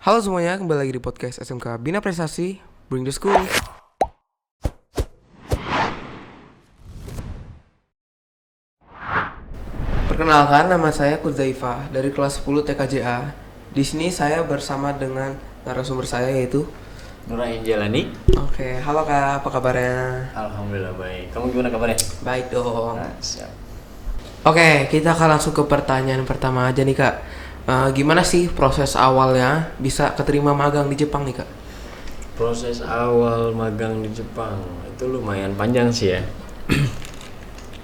Halo semuanya, kembali lagi di podcast SMK Bina Prestasi Bring the School. Perkenalkan, nama saya Kudzaifa dari kelas 10 TKJA. Di sini saya bersama dengan narasumber saya yaitu Nurain Jalani. Oke, halo Kak, apa kabarnya? Alhamdulillah baik. Kamu gimana kabarnya? Baik dong. Siap. Oke, kita akan langsung ke pertanyaan pertama aja nih Kak. Gimana sih proses awalnya bisa keterima magang di Jepang nih Kak? Proses awal magang di Jepang itu lumayan panjang sih ya.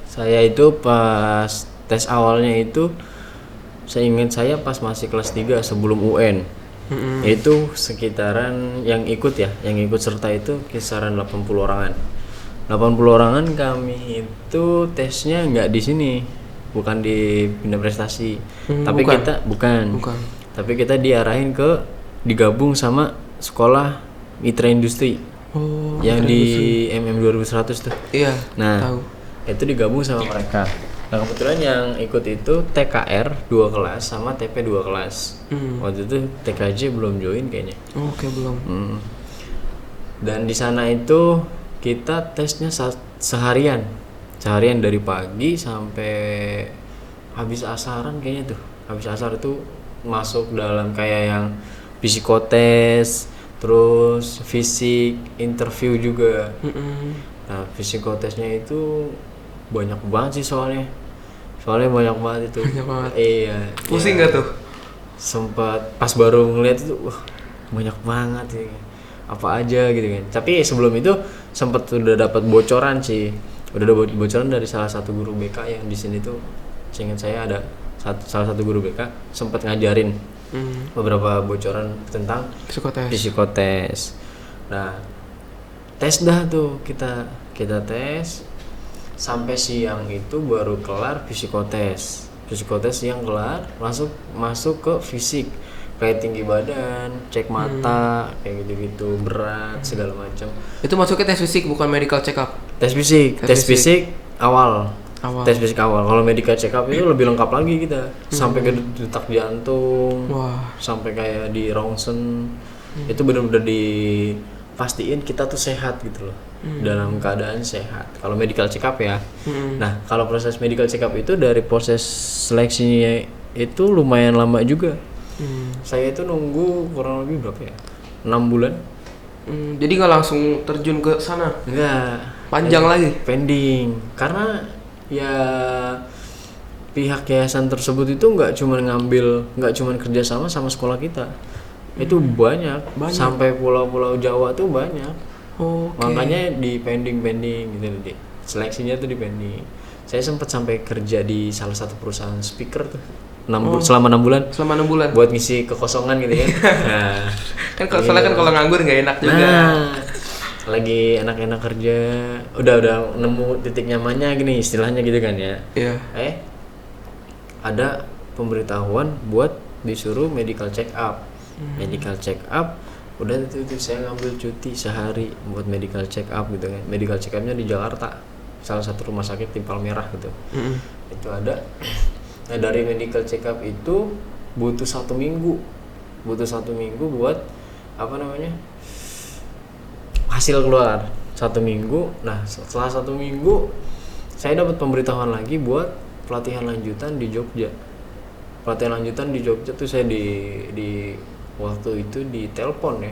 Saya itu pas tes awalnya itu seingat saya pas masih kelas 3 sebelum UN. Itu sekitaran yang ikut serta itu kisaran 80 orangan. 80 orangan kami itu tesnya nggak di sini. Bukan di Bina Prestasi. Tapi bukan. kita bukan. Tapi kita diarahin digabung sama sekolah Mitra Industri. Oh, yang di MM 2100 tuh. Iya, Nah, tahu. itu digabung sama mereka. Nah, kebetulan yang ikut itu TKR 2 kelas sama TP 2 kelas. Waktu itu TKJ belum join kayaknya. Oke, belum. Dan di sana itu kita tesnya seharian dari pagi sampai habis asaran kayaknya tuh. Habis asar itu masuk dalam kayak yang psikotes, terus fisik, interview juga. Nah, psikotesnya itu banyak banget sih soalnya banyak banget itu. Banyak banget. Iya. Pusing iya. gak tuh? Sempat pas baru ngeliat itu, wah banyak banget ya. Apa aja gitu kan. Tapi sebelum itu sempat udah dapat bocoran sih. Udah ada bocoran dari salah satu guru BK yang di sini tuh, seingat saya ada salah satu guru BK sempat ngajarin beberapa bocoran tentang psikotes. Nah, tes dah tuh kita tes sampai siang itu baru kelar psikotes yang kelar masuk ke fisik kayak tinggi badan, cek mata, kayak gitu-gitu, berat segala macam. Itu masuknya tes fisik bukan medical check up. Tes fisik awal. Tes fisik awal. Kalau medical check up itu lebih lengkap lagi kita. Sampai ke detak jantung. Wah. Sampai kayak di rongsen. Itu benar-benar dipastiin kita tuh sehat gitu loh. Dalam keadaan sehat. Kalau medical check up ya. Nah, kalau proses medical check up itu dari proses seleksinya itu lumayan lama juga. Saya itu nunggu kurang lebih berapa ya? 6 bulan. Jadi nggak langsung terjun ke sana? Enggak. Panjang lagi? Pending. Karena ya pihak yayasan tersebut itu nggak cuma kerja sama sekolah kita. Itu banyak. Sampai pulau-pulau Jawa tuh banyak. Makanya di pending gitu deh. Seleksinya tuh di pending. Saya sempat sampai kerja di salah satu perusahaan speaker tuh. Selama 6 bulan. Buat ngisi kekosongan gitu kan. Nah, kan kalau nganggur nggak enak juga. Lagi enak-enak kerja, udah nemu titik nyamannya gini istilahnya gitu kan ya. Iya. Ada pemberitahuan buat disuruh medical check up. Medical check up, udah itu saya ngambil cuti sehari buat medical check up gitu kan. Medical check upnya di Jakarta, salah satu rumah sakit di Palmerah gitu. Itu ada. Nah, dari medical check up itu butuh 1 minggu buat hasil keluar 1 minggu. Nah, setelah 1 minggu saya dapat pemberitahuan lagi buat pelatihan lanjutan di Jogja. Tuh saya di waktu itu ditelepon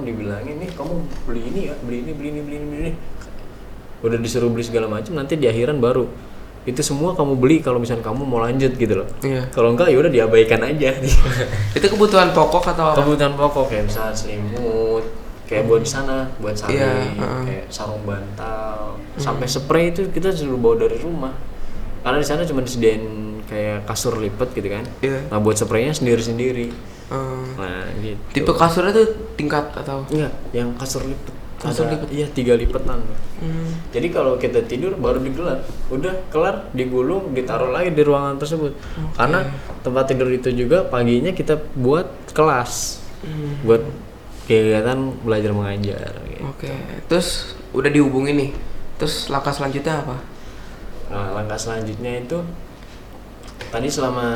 dibilangin, nih kamu beli ini ya, beli ini. Udah disuruh beli segala macam, nanti di akhiran baru itu semua kamu beli kalau misalnya kamu mau lanjut gitu loh. Iya. Kalau enggak ya udah diabaikan aja. Itu kebutuhan pokok atau apa? Kebutuhan pokok kayak misalnya selimut, kayak buat di sana, buat sarung, kayak sarung bantal, sampai spray itu kita suruh bawa dari rumah. Karena di sana cuma disediain kayak kasur lipat gitu kan. Iya. Nah, buat spraynya sendiri. Nah, gitu. Tipe kasurnya tuh tingkat atau? Enggak, yang kasur lipat. Iya, 3 lipatan. Jadi kalau kita tidur baru digelap, udah kelar digulung, ditaruh lagi di ruangan tersebut. Karena tempat tidur itu juga paginya kita buat kelas, buat kegiatan belajar mengajar. Gitu. Oke. Terus udah dihubungin nih. Terus langkah selanjutnya apa? Nah, langkah selanjutnya itu tadi selama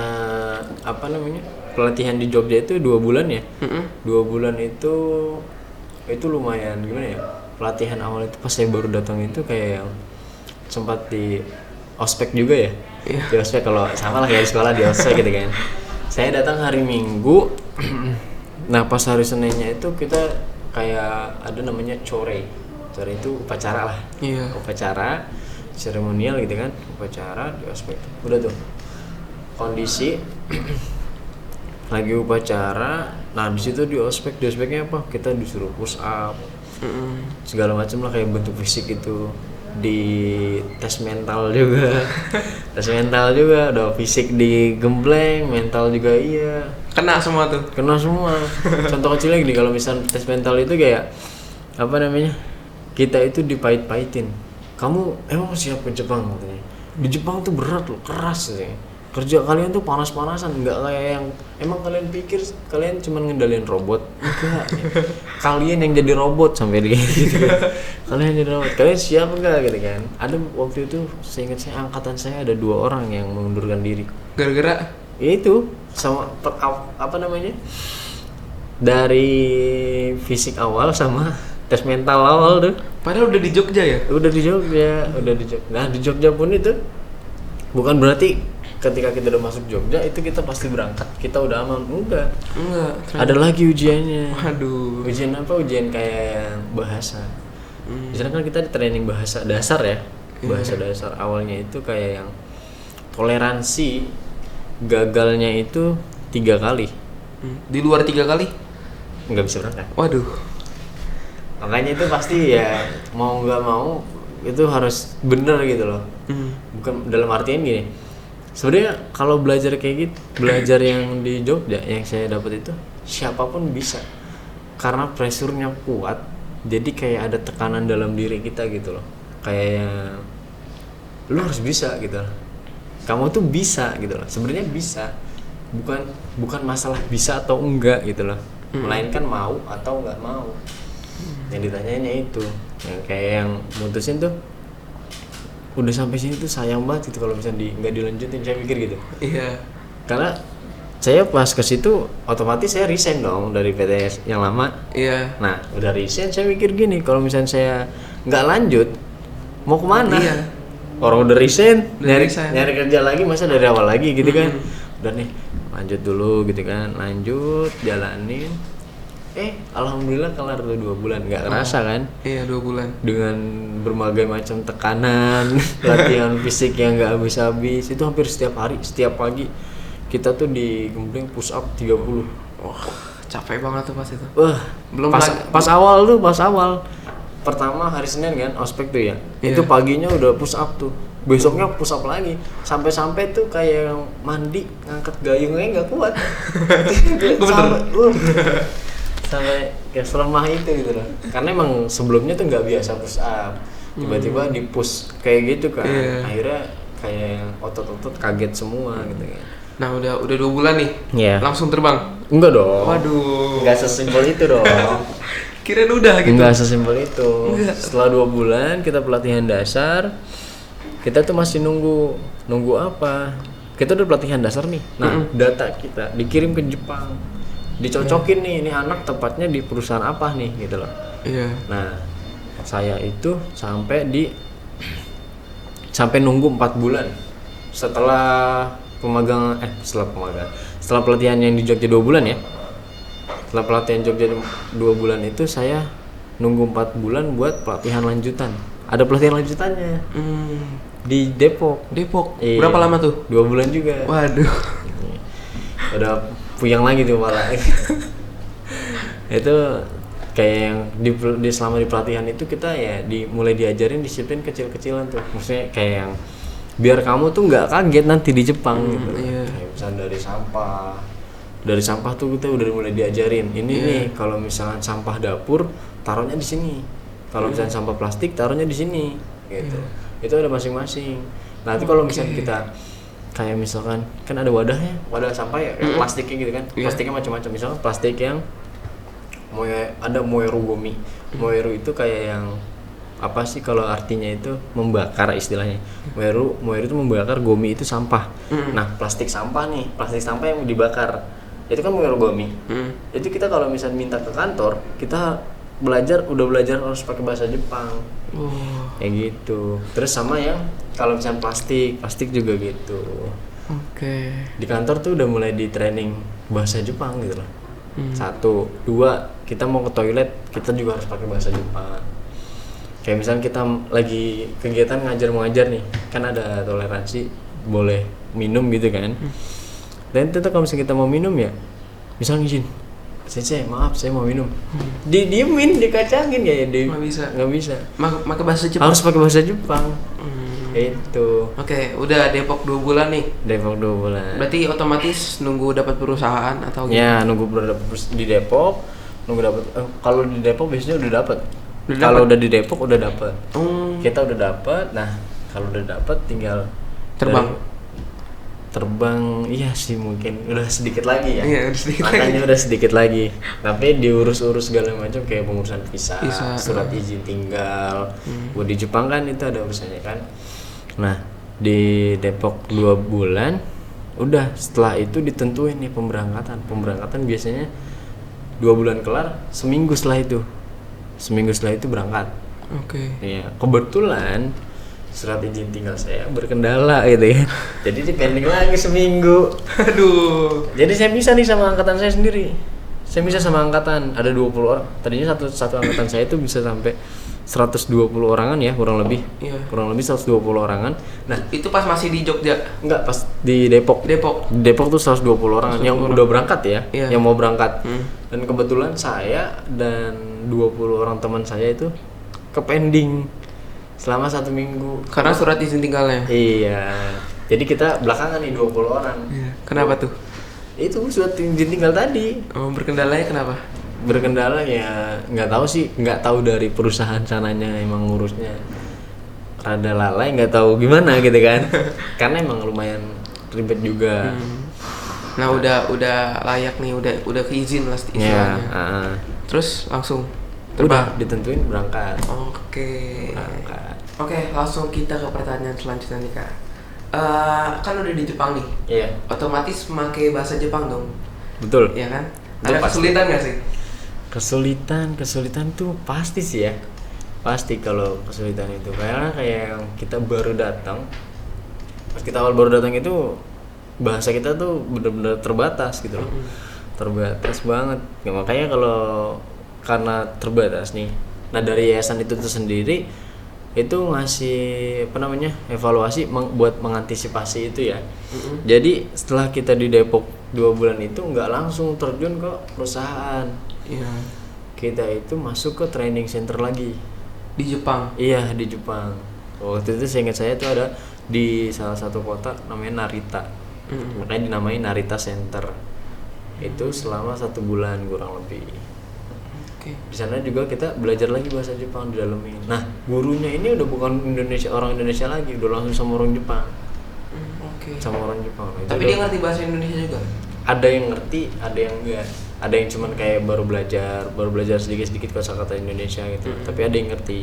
apa namanya pelatihan di Jogja itu 2 bulan ya. 2 bulan itu lumayan gimana ya, pelatihan awal itu pas saya baru datang itu kayak yang sempat di ospek juga ya. Di ospek, kalau sama lah kayak di sekolah di ospek gitu kan. Saya datang hari Minggu. Nah pas hari Seninnya itu kita kayak ada namanya core itu upacara lah. Upacara seremonial gitu kan, upacara di ospek. Udah tuh kondisi lagi upacara. Nah di situ di ospeknya apa, kita disuruh push up segala macam lah, kayak bentuk fisik itu, di tes mental juga. Tes mental juga, udah fisik digembleng, mental juga iya. Kena semua. Contoh kecilnya gini, kalau misal tes mental itu kayak apa namanya, kita itu dipait-paitin. Kamu emang siap ke Jepang katanya. Di Jepang tuh berat loh, keras sih. Kerja kalian tuh panas-panasan, nggak kayak yang emang kalian pikir kalian cuma ngendalin robot. Enggak. Kalian yang jadi robot sampai gitu. Kalian jadi robot. Kalian siap enggak gitu kan? Ada waktu itu seingat saya angkatan saya ada 2 orang yang mengundurkan diri. Gara-gara Ya itu sama apa namanya? Dari fisik awal sama tes mental awal tuh. padahal udah di Jogja ya. Udah di Jogja. Nah di Jogja pun itu bukan berarti ketika kita udah masuk Jogja itu kita pasti berangkat, kita udah aman. Enggak. Ada lagi ujiannya. Waduh. Ujian apa? Ujian kayak bahasa. Di sana kan kita di training bahasa dasar ya. Bahasa dasar awalnya itu kayak yang toleransi gagalnya itu 3 kali. Di luar 3 kali Nggak bisa berangkat. waduh. Makanya itu pasti ya mau nggak mau itu harus bener gitu loh. Bukan dalam artian gini, sebenarnya kalau belajar kayak gitu, belajar yang di Jogja yang saya dapat itu siapapun bisa, karena pressure-nya kuat. Jadi kayak ada tekanan dalam diri kita gitu loh, kayak lu harus bisa gitu loh. Kamu tuh bisa gitu loh, sebenarnya bisa, bukan masalah bisa atau enggak gitu loh, melainkan mau atau nggak mau. Yang ditanyainnya itu, yang kayak yang mutusin tuh udah sampai sini tuh sayang banget gitu kalau misalnya nggak dilanjutin. Saya mikir gitu. Iya. Karena saya pas ke situ otomatis saya resign dong dari PTS yang lama. Iya. Nah udah resign, saya mikir gini, kalau misalnya saya nggak lanjut mau kemana? Iya. Orang udah resign, nyari kerja lagi, masa dari awal lagi gitu kan? Udah nih lanjut dulu gitu kan, lanjut jalanin. Alhamdulillah kelar tuh 2 bulan, nggak kerasa kan? Iya 2 bulan. Dengan berbagai macam tekanan, latihan fisik yang nggak habis-habis, itu hampir setiap hari, setiap pagi kita tuh digembleng push up 30. Wah, capek banget tuh pas itu. Belum pas awal pertama hari Senin kan ospek tuh ya. Itu paginya udah push up tuh, besoknya push up lagi, sampai tuh kayak mandi ngangkat gayungnya nggak kuat. Sampai kayak selemah itu gitu loh, karena emang sebelumnya tuh nggak biasa push up, tiba-tiba di push kayak gitu kan. Akhirnya kayak otot-otot kaget semua gitu kan. Nah udah 2 bulan nih. Langsung terbang? Enggak dong. Waduh. Nggak sesimpel itu dong. Kirain udah gitu. Nggak sesimpel itu. Setelah 2 bulan kita pelatihan dasar, kita tuh masih nunggu apa? Kita udah pelatihan dasar nih. Nah data kita dikirim ke Jepang, dicocokin nih, ini anak tepatnya di perusahaan apa nih gitu loh. Iya. Nah saya itu sampai nunggu 4 bulan setelah setelah pelatihan yang di Jogja 2 bulan ya. Setelah pelatihan Jogja 2 bulan itu saya nunggu 4 bulan buat pelatihan lanjutan. Ada pelatihan lanjutannya di Depok. Iya. Berapa lama tuh? 2 bulan juga. Waduh. Udah puyang lagi tuh malah. Itu kayak yang selama di pelatihan itu kita ya mulai diajarin disiplin kecil-kecilan tuh. Maksudnya kayak yang biar kamu tuh nggak kaget nanti di Jepang gitu. Iya. Kayak misalnya dari sampah tuh kita udah mulai diajarin. Ini nih kalau misalnya sampah dapur taruhnya di sini. Kalau misalnya sampah plastik taruhnya di sini gitu. Itu ada masing-masing. Nanti kalau misalnya kita kayak misalkan kan ada wadah sampah ya, plastiknya gitu kan. Plastiknya macam-macam, misalnya plastik yang moeru gomi. Moeru itu kayak yang apa sih kalau artinya itu membakar istilahnya. Moeru itu membakar, gomi itu sampah. Nah, plastik sampah yang dibakar. Itu kan moeru gomi. Itu kita kalau misalnya minta ke kantor, kita udah belajar harus pakai bahasa Jepang. Kayak gitu. Terus sama yang kalau misalnya plastik juga gitu. Oke. Di kantor tuh udah mulai di training bahasa Jepang gitu loh. Satu, dua, kita mau ke toilet kita juga harus pakai bahasa Jepang. Kayak misalnya kita lagi kegiatan ngajar nih, kan ada toleransi boleh minum gitu kan. Dan tetap kalau misalnya kita mau minum ya, misalnya izin, sensei maaf saya mau minum, diemin, dikacangin ya, nggak bisa. Pakai bahasa Jepang. Harus pakai bahasa Jepang. Itu. Oke, udah Depok 2 bulan nih. Depok 2 bulan. Berarti otomatis nunggu dapat perusahaan atau gimana? Ya, nunggu di Depok, nunggu dapat. Kalau di Depok biasanya udah dapat. Kalau udah di Depok udah dapat. Kita udah dapat. Nah, kalau udah dapat tinggal terbang. Iya sih, mungkin udah sedikit lagi ya. Iya, sedikit makanya lagi. udah sedikit lagi. Tapi diurus-urus segala macam kayak pengurusan visa, surat izin tinggal. Buat di Jepang kan itu ada urusannya kan. Nah, di Depok 2 bulan udah, setelah itu ditentuin nih pemberangkatan biasanya 2 bulan kelar, seminggu setelah itu berangkat. Oke. Iya, kebetulan surat izin tinggal saya berkendala gitu ya. Jadi di pending lagi seminggu. Aduh. Jadi saya bisa nih sama angkatan saya sendiri. Saya bisa sama angkatan, ada 20 orang. Tadinya satu angkatan saya itu bisa sampai 120 orangan ya, kurang lebih. Iya. Kurang lebih 120 orangan. Nah, Itu pas masih di Jogja. enggak, pas di Depok. Depok tuh 120 orang yang udah berangkat ya, Iya. yang mau berangkat. Dan kebetulan saya dan 20 orang teman saya itu ke pending selama 1 minggu. Karena surat izin tinggalnya. Iya. Jadi kita belakangan nih 20 orang. Iya. Kenapa tuh? Itu surat izin tinggal tadi. Berkendalanya kenapa? Berkendala ya nggak tahu dari perusahaan sananya emang ngurusnya rada lalai, nggak tahu gimana gitu kan. Karena emang lumayan ribet juga. Nah, udah layak nih, udah keizin lah istilahnya. Terus langsung udah ditentuin berangkat. Oke. Berangkat. Oke, langsung kita ke pertanyaan selanjutnya nih Kak. Kan udah di Jepang nih. Iya. Otomatis memakai bahasa Jepang dong. Betul. Iya kan? Betul, Ada pasti. kesulitan nggak sih? Kesulitan tuh pasti sih ya. Pasti kalau kesulitan itu karena kayak yang kita baru datang. Pas kita awal baru datang itu bahasa kita tuh bener-bener terbatas gitu loh. Terbatas banget. Ya, makanya karena terbatas nih. Nah, dari yayasan itu tuh sendiri itu ngasih evaluasi buat mengantisipasi itu ya. Jadi setelah kita di Depok 2 bulan itu nggak langsung terjun ke perusahaan. Iya. Kita itu masuk ke training center lagi Di Jepang. Iya, di Jepang. Waktu itu seingat saya itu ada di salah satu kota namanya Narita. Makanya dinamai Narita Center. Itu selama 1 bulan kurang lebih. Oke. Di sana juga kita belajar lagi bahasa Jepang di dalamnya. Nah, gurunya ini udah bukan orang Indonesia lagi, udah langsung sama orang Jepang. Oke. Sama orang Jepang. Nah, Tapi dia ngerti bahasa Indonesia juga. ada yang ngerti, ada yang enggak. Ada yang cuman kayak baru belajar sedikit-sedikit kosakata Indonesia gitu. Tapi ada yang ngerti.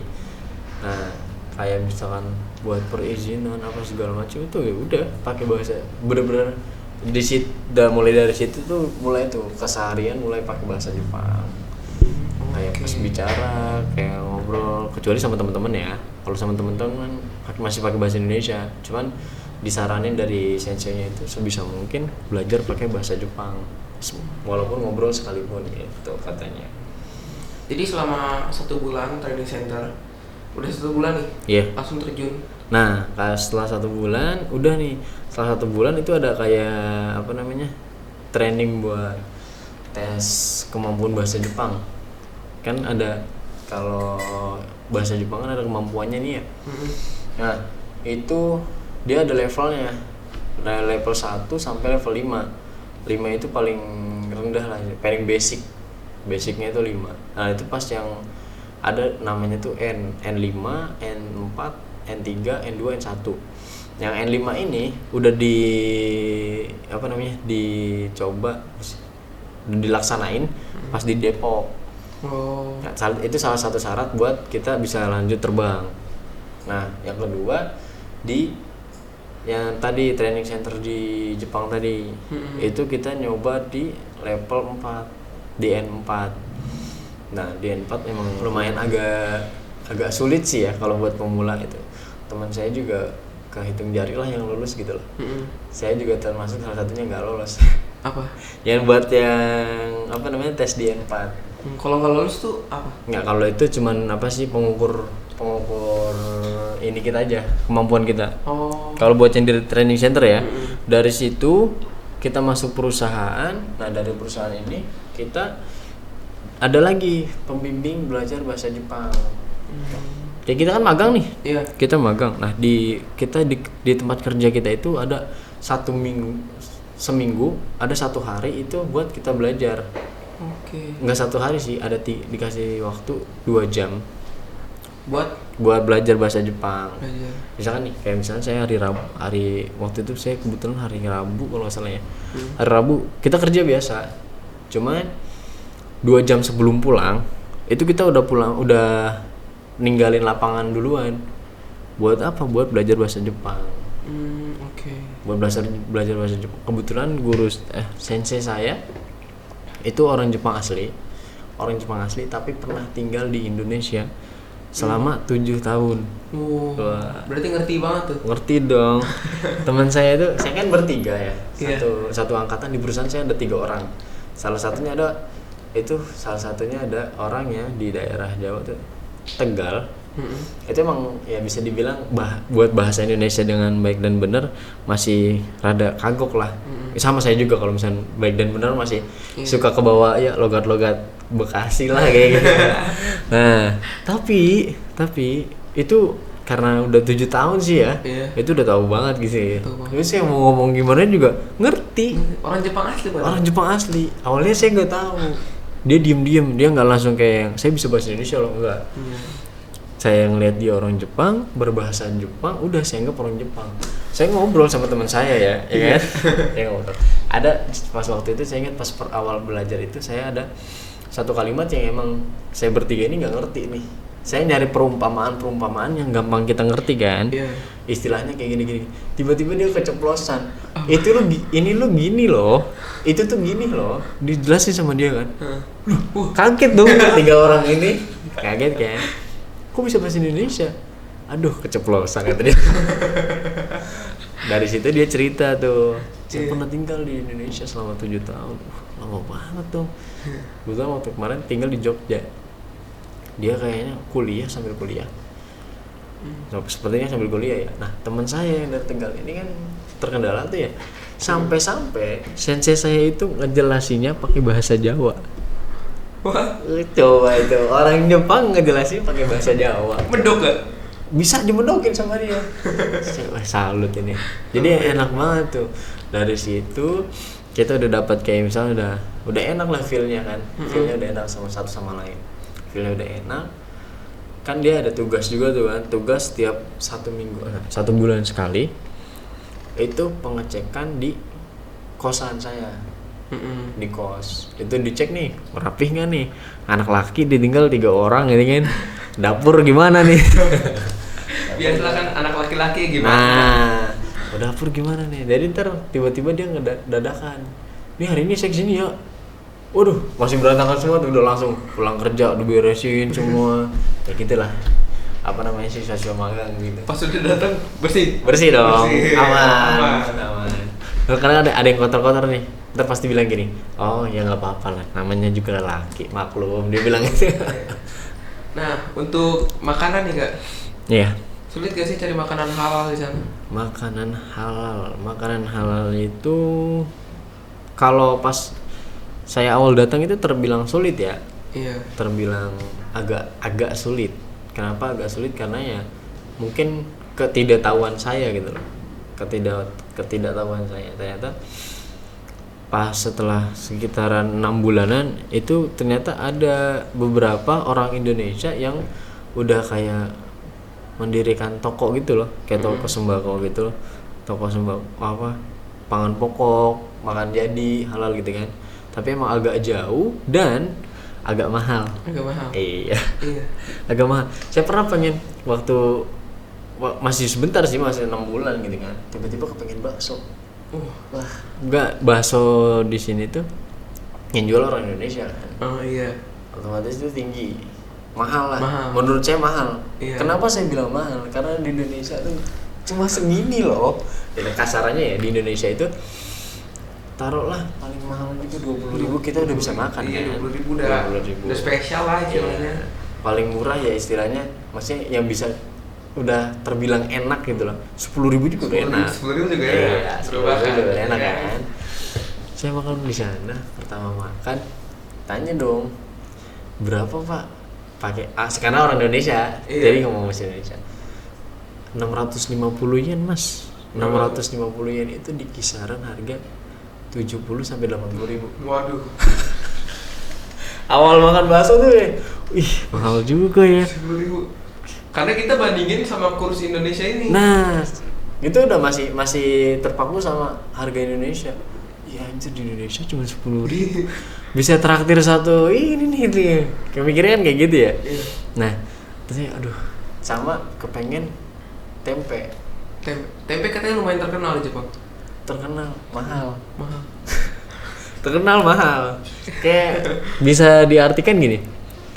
Nah, kayak misalkan buat perizinan apa segala macam itu ya udah pakai bahasa, bener-bener di situ. Mulai dari situ tuh mulai tuh keseharian mulai pakai bahasa Jepang. Kayak pas bicara, kayak ngobrol, kecuali sama teman-teman ya. Kalau sama teman-teman masih pakai bahasa Indonesia. Cuman disaranin dari senseinya itu sebisa mungkin belajar pakai bahasa Jepang. Walaupun ngobrol sekalipun gitu katanya. Jadi selama 1 bulan training center, udah 1 bulan nih. Iya. Langsung terjun. Nah, setelah 1 bulan udah nih. Setelah 1 bulan itu ada kayak training buat tes kemampuan bahasa Jepang. Kan ada, kalau bahasa Jepang kan ada kemampuannya nih ya. Nah, itu dia ada levelnya. Dari level 1 sampai level 5. 5 itu paling rendah lah, paling basic. Basicnya itu 5. Nah, itu pas yang ada namanya tuh N5, N4, N3, N2, N1. Yang N5 ini udah dicoba, dilaksanain pas di Depok. Oh. Nah, itu salah satu syarat buat kita bisa lanjut terbang. Nah, yang kedua di yang tadi training center di Jepang tadi, itu kita nyoba di level 4, di N4. Nah, di N4 memang lumayan agak sulit sih ya kalau buat pemula itu. Teman saya juga kehitung jari lah yang lulus gitu loh. Saya juga termasuk salah satunya nggak lolos. Apa? Yang buat yang apa namanya tes di N4. Kalau nggak lulus tuh apa? Nggak, kalau itu cuman apa sih pengukur ini kita aja, kemampuan kita. Oh. Kalau buat yang di training center ya, dari situ kita masuk perusahaan. Nah, dari perusahaan ini kita ada lagi pembimbing belajar bahasa Jepang. Ya kita kan magang nih. Iya. Kita magang. Nah, di tempat kerja kita itu ada seminggu ada 1 hari itu buat kita belajar. Oke. Nggak 1 hari sih, ada dikasih waktu 2 jam Buat belajar bahasa Jepang. belajar. Misalkan nih, kayak misalnya saya waktu itu saya kebetulan hari Rabu kalau nggak salah ya. Hari Rabu kita kerja biasa. Cuman 2 jam sebelum pulang itu kita udah ninggalin lapangan duluan. Buat apa? Buat belajar bahasa Jepang. Oke. Buat belajar bahasa Jepang. Kebetulan sensei saya itu orang Jepang asli tapi pernah tinggal di Indonesia selama 7 tahun. Wah. Berarti ngerti banget tuh. Ngerti dong. Teman saya itu, saya kan bertiga ya. Iya. Satu angkatan di perusahaan saya ada 3 orang. Salah satunya ada orang ya di daerah Jawa tuh, Tegal. Itu emang ya bisa dibilang buat bahasa Indonesia dengan baik dan benar masih rada kagok lah. Sama saya juga kalau misalnya baik dan benar masih suka kebawa ya logat-logat Bekasi lah kayak gitu. Nah, tapi itu karena udah 7 tahun sih ya. Itu udah tahu banget gitu ya. Jadi saya mau ngomong gimana juga ngerti. Orang Jepang asli Pak. Orang Jepang asli. Awalnya saya nggak tahu. Dia diem, dia nggak langsung kayak yang saya bisa bahasa Indonesia loh, enggak. Saya ngeliat dia orang Jepang, berbahasa Jepang, udah saya anggap orang Jepang. Saya ngobrol sama teman saya ya kan? Saya ngobrol. Ada pas waktu itu saya ingat pas awal belajar itu saya ada satu kalimat yang emang saya bertiga ini nggak ngerti nih. Saya nyari perumpamaan yang gampang kita ngerti kan? Istilahnya kayak gini. Tiba-tiba dia keceplosan. Ini lu gini loh. Itu tuh gini loh. Dijelasin sama dia kan? Kaget dong 3 orang ini. Kaget kan? Kok bisa bahasa Indonesia? Aduh, keceplosan kata dia. Dari situ dia cerita tuh, saya pernah tinggal di Indonesia selama 7 tahun. Lama banget tuh. Kebetulan waktu kemarin tinggal di Jogja. Dia kayaknya sambil kuliah. Sepertinya sambil kuliah ya. Nah, teman saya yang dari Tegal ini kan terkendala tuh ya. Sampai-sampai sensei saya itu ngejelasinnya pakai bahasa Jawa. Wah, Coba itu orang Jepang ngejelasin pakai bahasa Jawa. medok gak? Bisa dimedokin sama dia. Wah, salut ini. Jadi enak banget tuh. Dari situ kita udah dapat kayak misalnya udah enak lah feel-nya kan. Feel-nya udah enak sama satu sama lain. Feel-nya udah enak. Kan dia ada tugas juga tuh kan. Tugas tiap 1 bulan sekali. Itu pengecekan di kosan saya. Di kos itu dicek nih rapih nggak nih, anak laki ditinggal 3 orang gitu kan. Dapur gimana nih? Biasalah kan anak laki-laki gimana? Nah, dapur gimana nih? Jadi ntar tiba-tiba dia ngedadakan, nih hari ini saya kesini ya. Waduh, masih berantakan semua tuh, udah langsung pulang kerja udah beresin semua kayak gitulah. Apa namanya sih, siswa magang gitu. Pas udah datang bersih dong, bersih. aman. Karena ada yang kotor-kotor nih, ntar pasti bilang gini, oh ya nggak apa-apa lah, namanya juga laki, maklum, dia bilang gitu. Nah, untuk makanan nih Kak, Iya. sulit gak sih cari makanan halal di sana? Makanan halal itu kalau pas saya awal datang itu terbilang sulit ya. Iya. Terbilang agak sulit. Kenapa agak sulit? Karena ya mungkin ketidaktahuan saya gitu loh. Ketidaktahuan saya. Ternyata pas setelah sekitaran 6 bulanan itu ternyata ada beberapa orang Indonesia yang udah kayak mendirikan toko gitu loh, kayak toko sembako gitu loh. Toko sembako pangan pokok, makan jadi halal gitu kan. Tapi emang agak jauh dan agak mahal. Agak mahal. Iya. Iya. Agak mahal. Saya pernah pengen waktu masih sebentar sih, masih 6 bulan gitu kan. Tiba-tiba kepengen bakso. Wah, enggak, bakso di sini tuh yang jual orang Indonesia kan. Oh iya. Otomatis itu tinggi. Mahal lah. Mahal. Menurut saya mahal. Iya. Kenapa saya bilang mahal? Karena di Indonesia tuh cuma segini loh. Jadi kasarannya ya di Indonesia itu taruhlah paling mahal itu 20.000 kita udah bisa makan. Iya, kan? 20.000 udah spesial lah istilahnya. Iya. Paling murah ya istilahnya, maksudnya yang bisa udah terbilang enak gitu loh. 10.000 juga udah enak. 10.000 juga Iya, enak. 10.000 juga udah enak Iya. kan. Saya makan di sana, pertama makan tanya dong, berapa Pak? Pakai karena orang Indonesia, Iya. jadi ngomong bahasa Indonesia. 650 yen Mas. 650 yen itu di kisaran harga 70 sampai 80.000. Waduh. Awal makan bakso tuh wih mahal juga ya. 10.000. Karena kita bandingin sama kurs Indonesia ini. Nah, itu udah masih terpaku sama harga Indonesia. Ya anjir, di Indonesia cuma 10.000. Bisa traktir satu ini nih gitu ya. Kayak mikirnya kan kayak gitu ya. Iya. Nah, terus saya aduh, sama kepengen tempe. Tempe katanya lumayan terkenal di Jepang. Terkenal mahal. Mahal. Terkenal mahal. Kayak bisa diartikan gini.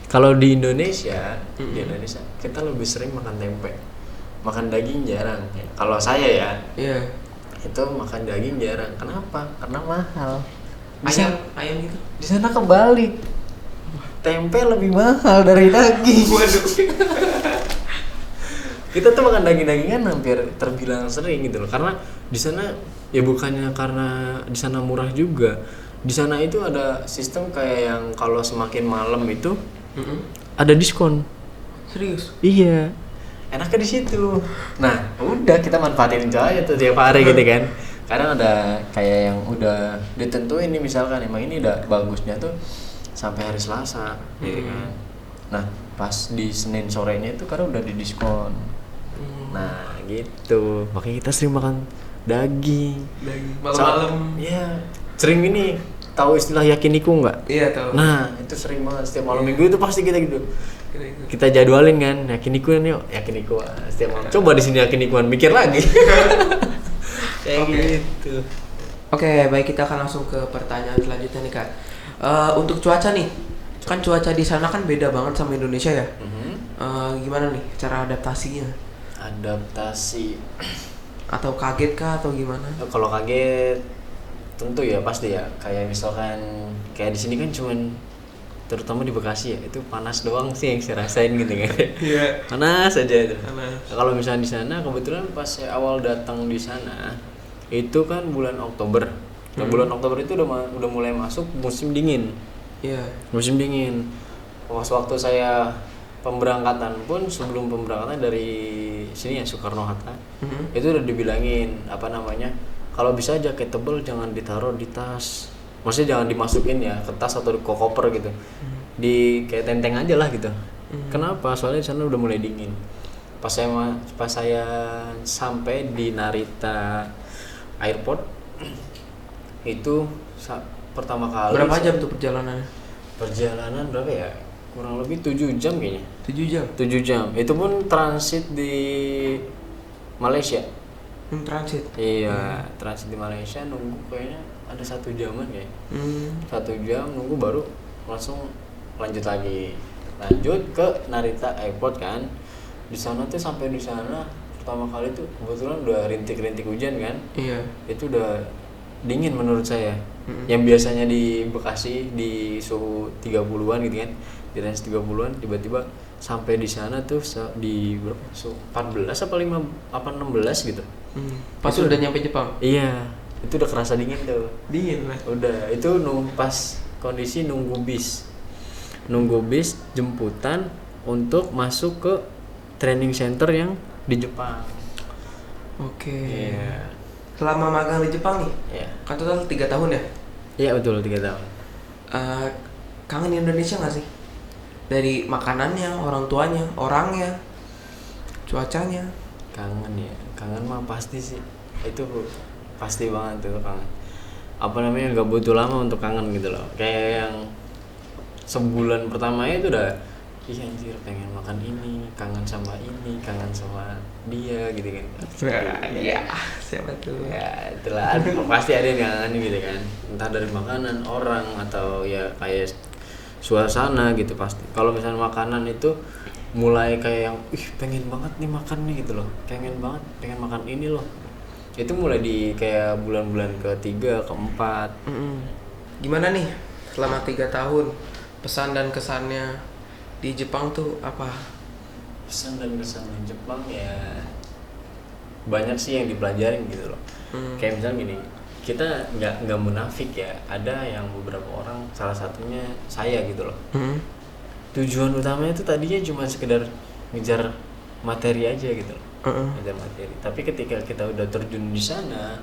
Kalau di Indonesia, kita lebih sering makan tempe. Makan daging jarang. Ya, kalau saya ya, Iya. itu makan daging jarang. Kenapa? Karena mahal. Ayam gitu. Di sana kebalik. Tempe lebih mahal dari daging. Waduh. Kita tuh makan daging-dagingan hampir terbilang sering gitu loh. Karena di sana ya bukannya karena di sana murah juga. Di sana itu ada sistem kayak yang kalau semakin malam itu ada diskon. Serius? Iya. Enaknya di situ. Nah, udah kita manfaatin itu aja tuh tiap hari gitu kan. Kadang ada kayak yang udah ditentuin nih, misalkan emang ini udah bagusnya tuh sampai hari Selasa gitu kan. Nah, pas di Senin sorenya itu karena udah di diskon. Nah, gitu. Makanya kita sering makan daging. Malam-malam. Iya. Sering ini tahu istilah yakiniku nggak? Iya tahu. Nah, itu sering banget setiap malam minggu itu pasti kita gitu. Kita jadwalin kan, yakinikuan yuk, yakinikuan setiap malam. Coba di sini yakinikuan, mikir lagi. Kayak gitu. Oke, baik, kita akan langsung ke pertanyaan selanjutnya nih Kak. Untuk cuaca nih, kan cuaca di sana kan beda banget sama Indonesia ya. Gimana nih cara adaptasinya? Adaptasi. Atau kaget kah atau gimana? Kalau kaget, tentu ya pasti ya. Kayak misalkan kayak di sini kan cuman terutama di Bekasi ya, itu panas doang sih yang saya rasain gitu kan. Iya. Panas aja itu. Panas. Kalau misalnya di sana kebetulan pas saya awal datang di sana itu kan bulan Oktober. Nah, bulan Oktober itu udah mulai masuk musim dingin. Iya. Musim dingin. Pas waktu saya pemberangkatan pun, sebelum pemberangkatan dari sini ya Soekarno Hatta, itu udah dibilangin apa namanya, kalau bisa jaket tebal jangan ditaruh di tas. Maksudnya jangan dimasukin ya ke tas atau di koper gitu. Di kayak tenteng aja lah gitu. Kenapa? Soalnya di sana udah mulai dingin. Pas saya sampai di Narita Airport itu pertama kali. Berapa jam tuh perjalanannya? Perjalanan berapa ya? Kurang lebih 7 jam kayaknya. 7 jam. 7 jam. Itu pun transit di Malaysia. Transit. Iya, transit di Malaysia, nunggu kayaknya ada 1 jaman kayak. 1 jam nunggu baru langsung lanjut lagi. Lanjut ke Narita Airport kan. Di sana tuh sampai di sana pertama kali tuh kebetulan udah rintik-rintik hujan kan. Iya. Itu udah dingin menurut saya. Yang biasanya di Bekasi di suhu 30-an gitu kan, di range 30-an, tiba-tiba sampai di sana tuh di berapa? Suhu 14 apa 16 gitu. Pas Itu udah nyampe Jepang. Iya, itu udah kerasa dingin tuh. Dingin lah. Udah, itu pas kondisi nunggu bis jemputan untuk masuk ke training center yang di Jepang. Oke. Iya. Selama magang di Jepang nih, Iya. kan total 3 tahun ya? Iya betul, 3 tahun. Kangen Indonesia nggak sih? Dari makanannya, orang tuanya, orangnya, cuacanya. Kangen ya, kangen mah pasti sih. Itu pasti banget tuh kangen. Apa namanya, nggak butuh lama untuk kangen gitu loh. Kayak yang sebulan pertamanya itu udah iya anjir pengen makan ini, kangen sama ini, kangen sama dia gitu kan. Iya, siapa tuh? Ya itulah pasti ada yang kangen gitu kan, entah dari makanan, orang, atau ya kayak suasana gitu pasti. Kalau misalnya makanan itu mulai kayak yang pengen banget nih makan nih gitu loh, pengen banget pengen makan ini loh, itu mulai di kayak bulan-bulan ketiga keempat. Gimana nih selama 3 tahun pesan dan kesannya di Jepang tuh apa? Pesan dan kesan di Jepang ya banyak sih yang dipelajarin gitu loh. Kayak misalnya gini, kita nggak munafik ya, ada yang beberapa orang, salah satunya saya gitu loh. Tujuan utamanya itu tadinya cuma sekedar ngejar materi aja gitu loh. Ngejar materi. Tapi ketika kita udah terjun di sana,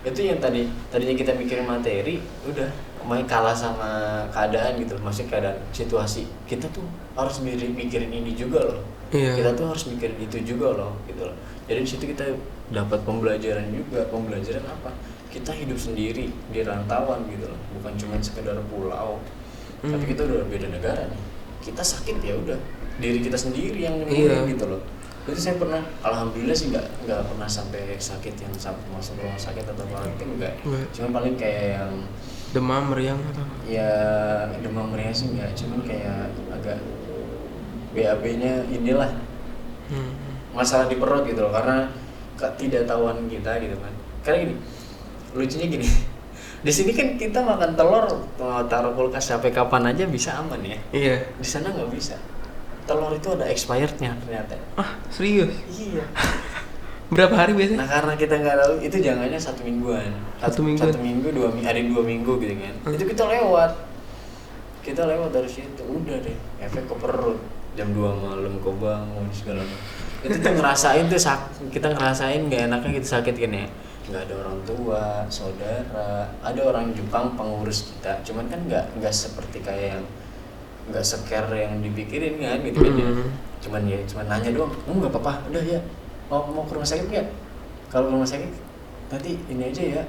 itu yang tadinya kita mikirin materi, udah main kalah sama keadaan gitu, maksudnya keadaan situasi. Kita tuh harus mikirin ini juga loh. Iya. Kita tuh harus mikirin itu juga loh, gitu loh. Jadi di situ kita dapat pembelajaran juga. Pembelajaran apa? Kita hidup sendiri di rantauan gitu loh, bukan cuma sekedar pulau. Tapi kita udah beda negara nih. Kita sakit ya udah diri kita sendiri yang nemuin gitu loh. Jadi saya pernah, alhamdulillah sih nggak pernah sampai sakit yang sampai masuk rumah sakit atau apa itu enggak. Cuma paling kayak yang Demam, meriang atau? ya demam meriang sih enggak, cuman kayak agak BAB-nya inilah masalah di perut gitu loh, karena ketidaktahuan kita gitu kan. Karena gini, lucunya gini, di sini kan kita makan telur taruh kulkas sampai kapan aja bisa aman ya. Iya. Di sana nggak bisa. Telur itu ada expirednya ternyata. Ah, serius? Iya. Berapa hari biasanya? Nah karena kita nggak tahu, itu jangannya 1 mingguan. Satu minggu, 2 minggu, ada 2 minggu gitu kan. Itu kita lewat dari situ, udah deh, efek ke perut. Jam 2 malam kok bangun segala macam. Itu tuh ngerasain tuh kita ngerasain nggak enaknya gitu, sakit kan ya. Nggak ada orang tua, saudara, ada orang Jepang pengurus kita. Cuman kan nggak seperti kayak yang nggak scare yang dipikirin kan gitu kan ya. Cuman nanya doang, nggak apa-apa, udah ya mau ke rumah sakit nggak? Kalau ke rumah sakit nanti ini aja ya,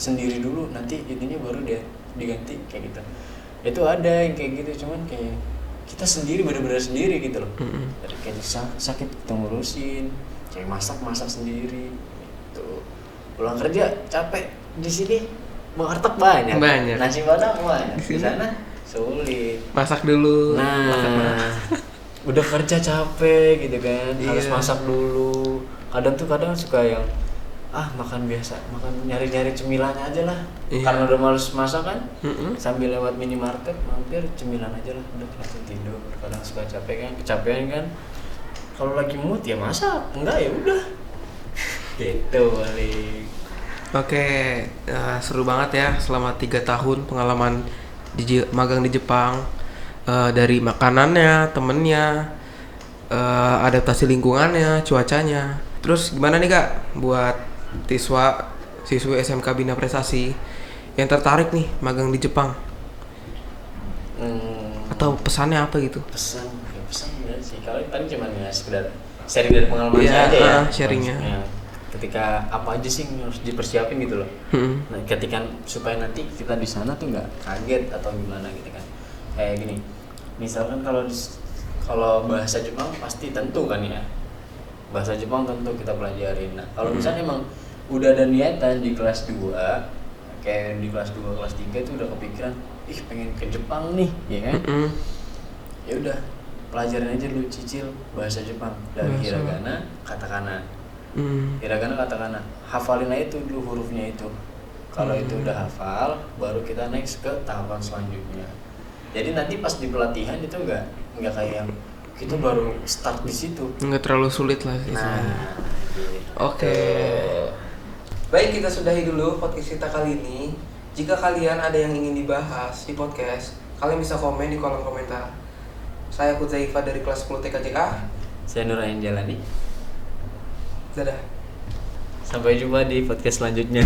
sendiri dulu, nanti ininya baru dia diganti kayak gitu. Itu ada yang kayak gitu, cuman kayak kita sendiri, benar-benar sendiri gitu loh. Dari kayak sakit kita ngurusin, kayak masak sendiri gitu. Pulang kerja capek, di sini warteg banyak. Nasi padang banyak. Di sana sulit. Masak dulu. Nah, udah kerja capek gitu kan, harus masak dulu. Kadang suka yang makan biasa, makan nyari cemilan aja lah. Karena udah males masak kan, sambil lewat minimarket mampir cemilan aja lah, udah langsung tidur. Kadang suka kecapean kan. Kalau lagi mood ya masak, enggak ya udah. Gitu balik. Oke, seru banget ya selama 3 tahun pengalaman magang di Jepang. Dari makanannya, temennya, adaptasi lingkungannya, cuacanya. Terus gimana nih Kak buat siswi SMK Bina Prestasi yang tertarik nih magang di Jepang? Atau pesannya apa gitu? Pesan bener sih. Kalau tadi cuma ya sekedar sharing dari pengalaman saya aja ya. Sharingnya. Ketika apa aja sih yang harus dipersiapin gitu loh. Nah, ketika supaya nanti kita di sana tuh nggak kaget atau gimana gitu kan. Kayak gini, misalkan kalau bahasa Jepang pasti tentu kan ya, bahasa Jepang tentu kita pelajarin. Nah kalau misalnya emang udah ada niatan di kelas 2, kayak di kelas 2, kelas 3 itu udah kepikiran, pengen ke Jepang nih, ya kan? Ya udah, pelajarin aja dulu, cicil bahasa Jepang dari hiragana, katakana. Hiragana, katakana, hafalin aja tuh dulu hurufnya itu. Kalau itu udah hafal, baru kita next ke tahapan selanjutnya. Jadi nanti pas di pelatihan itu nggak kayak kita baru start di situ. Nggak terlalu sulit lah sih. Nah, Oke. Baik, kita sudahi dulu podcast kita kali ini. Jika kalian ada yang ingin dibahas di podcast, kalian bisa komen di kolom komentar. Saya Kudzaifa dari kelas 10 TKJA. Saya Nurain Jalani. Dadah. Sampai jumpa di podcast selanjutnya.